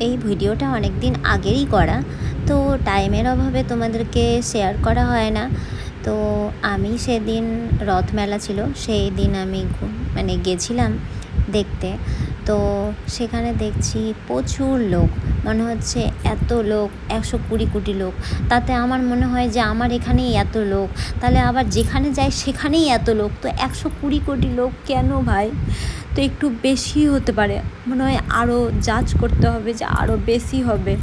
এই ভিডিওটা অনেক দিন আগেরই করা, তো টাইমের অভাবে তোমাদেরকে শেয়ার করা হয় না। তো আমি সেদিন রথমেলা ছিল, সেই দিন আমি মানে গেছিলাম দেখতে। তো সেখানে দেখছি প্রচুর লোক, মনে হচ্ছে এত লোক, 120 কোটি লোক। তাতে আমার মনে হয় যে আমার এখানেই এত লোক, তাহলে আবার যেখানে যাই সেখানেই এত লোক, তো 120 কোটি লোক কেন ভাই? তো একটু বেশি হতে পারে মনে হয়, আরও জাজ করতে হবে যে আরও বেশি হবে।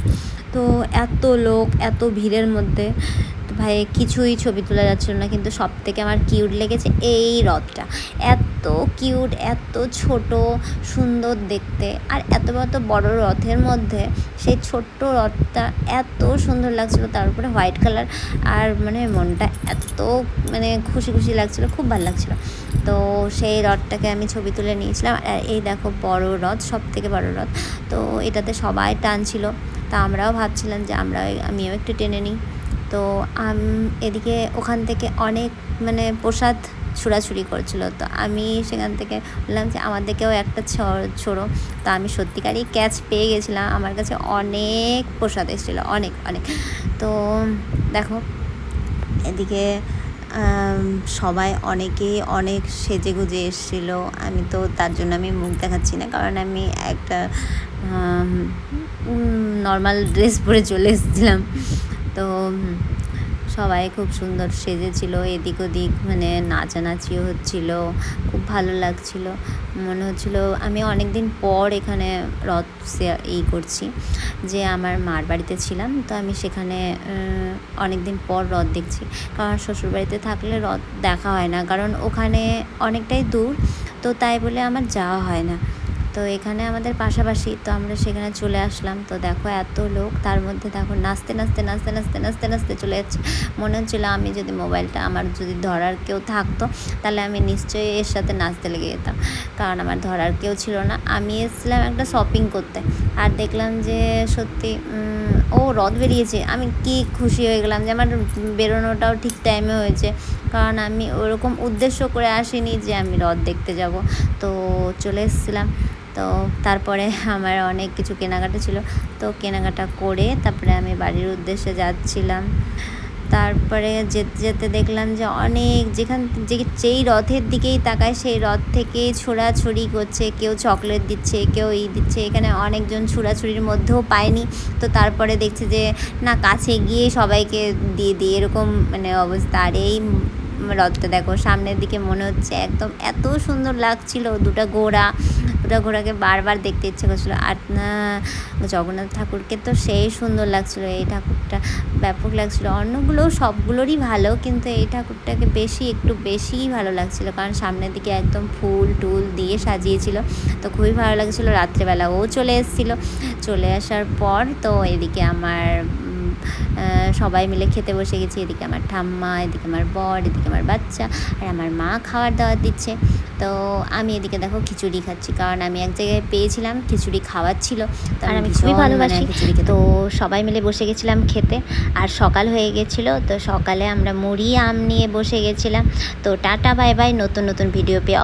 তো এত লোক, এত ভিড়ের মধ্যে তো ভাই কিছুই ছবি তোলা যাচ্ছিল না। কিন্তু সব থেকে আমার কিউট লেগেছে এই রথটা, এত কিউট, এত ছোট, সুন্দর দেখতে। আর এত বড় রথের মধ্যে সেই ছোট্ট রথটা এত সুন্দর লাগছিলো, তার উপরে হোয়াইট কালার। আর মানে মনটা এত মানে খুশি খুশি লাগছিলো, খুব ভালো লাগছিলো। তো সেই রথটাকে আমি ছবি তুলে নিয়েছিলাম। আর এই দেখো বড় রথ, সব থেকে বড় রথ। তো এটাতে সবাই টানছিল, তা আমরাও ভাবছিলাম যে আমিও একটু টেনে নিই। তো এদিকে ওখান থেকে অনেক মানে প্রসাদ ছুড়াছুড়ি করছিল। তো আমি সেখান থেকে বললাম যে আমাদেরকেও একটা ছোড়ো। তো আমি সত্যিকারই ক্যাচ পেয়ে গেছিলাম, আমার কাছে অনেক প্রসাদ এসেছিলো, অনেক অনেক। তো দেখো এদিকে সবাই অনেকেই অনেক সেজে গুজে এসেছিলো। আমি তো তার জন্য আমি মুখ দেখাচ্ছি না, কারণ আমি একটা নর্মাল ড্রেস পরে চলে এসেছিলাম। তো সবাই খুব সুন্দর সেজেছিল, এদিক ওদিক মানে নাচানাচিও হচ্ছিলো, খুব ভালো লাগছিল। মনে হচ্ছিল আমি অনেক দিন পর এখানে রথ করছি, যে আমার মার বাড়িতে ছিলাম, তো আমি সেখানে অনেক দিন পর রথ দেখছি। কারণ শ্বশুরবাড়িতে থাকলে রথ দেখা হয় না, কারণ ওখানে অনেকটাই দূর, তো তাই বলে আমার যাওয়া হয় না। তো এখানে আমাদের পাশাপাশি, তো আমরা সেখানে চলে আসলাম। তো দেখো এত লোক, তার মধ্যে দেখো নাচতে নাচতে নাচতে নাচতে নাচতে নাচতে চলে যাচ্ছে। মনে হচ্ছিলো আমি যদি মোবাইলটা আমার যদি ধরার কেউ থাকতো, তাহলে আমি নিশ্চয়ই এর সাথে নাচতে লেগে যেতাম, কারণ আমার ধরার কেউ ছিল না। আমি এসেছিলাম একটা শপিং করতে, আর দেখলাম যে সত্যি ও রথ বেরিয়েছে। আমি কি খুশি হয়ে গেলাম যে আমার বেরোনোটাও ঠিক টাইমে হয়েছে, কারণ আমি ওরকম উদ্দেশ্য করে আসিনি যে আমি রথ দেখতে যাব। তো চলে এসেছিলাম। তো তারপরে আমার অনেক কিছু কেনাকাটা ছিল, তো কেনাকাটা করে তারপরে আমি বাড়ির উদ্দেশ্যে যাচ্ছিলাম। তারপরে যেতে যেতে দেখলাম যে অনেক যেই রথের দিকেই তাকায় সেই রথ থেকেই ছোড়াছুড়ি করছে, কেউ চকলেট দিচ্ছে, কেউ দিচ্ছে। এখানে অনেকজন ছোড়াছুড়ির মধ্যেও পায়নি, তো তারপরে দেখছে যে না, কাছে গিয়ে সবাইকে দিয়ে দিয়ে এরকম মানে অবস্থা। আর এই রথটা দেখো সামনের দিকে, মনে হচ্ছে একদম এত সুন্দর লাগছিল। দুটো ঘোড়াকে বারবার দেখতে ইচ্ছে করছিলো। আর না, জগন্নাথ ঠাকুরকে তো সেই সুন্দর লাগছিলো, এই ঠাকুরটা ব্যাপক লাগছিলো। অন্যগুলো সবগুলোরই ভালো, কিন্তু এই ঠাকুরটাকে একটু বেশিই ভালো লাগছিলো, কারণ সামনের দিকে একদম ফুল টুল দিয়ে সাজিয়েছিল। তো খুবই ভালো লাগছিলো। রাত্রেবেলা ও চলে এসেছিলো। চলে আসার পর তো এদিকে আমার সবাই মিলে খেতে বসে গেছি। এদিকে আমার ঠাম্মা, এদিকে আমার বর, এদিকে আমার বাচ্চা, আর আমার মা খাবার দাবার দিচ্ছে। তো আমি এদিকে দেখো খিচুড়ি খাচ্ছি, কারণ আমি এক জায়গায় পেয়েছিলাম খিচুড়ি খাওয়াচ্ছিল, আর আমি খুবই ভালোবাসি। তো সবাই মিলে বসে গেছিলাম খেতে। আর সকাল হয়ে গেছিলো, তো সকালে আমরা মুড়ি আম নিয়ে বসে গেছিলাম। তো টাটা বাই বাই, নতুন নতুন ভিডিও পেয়ে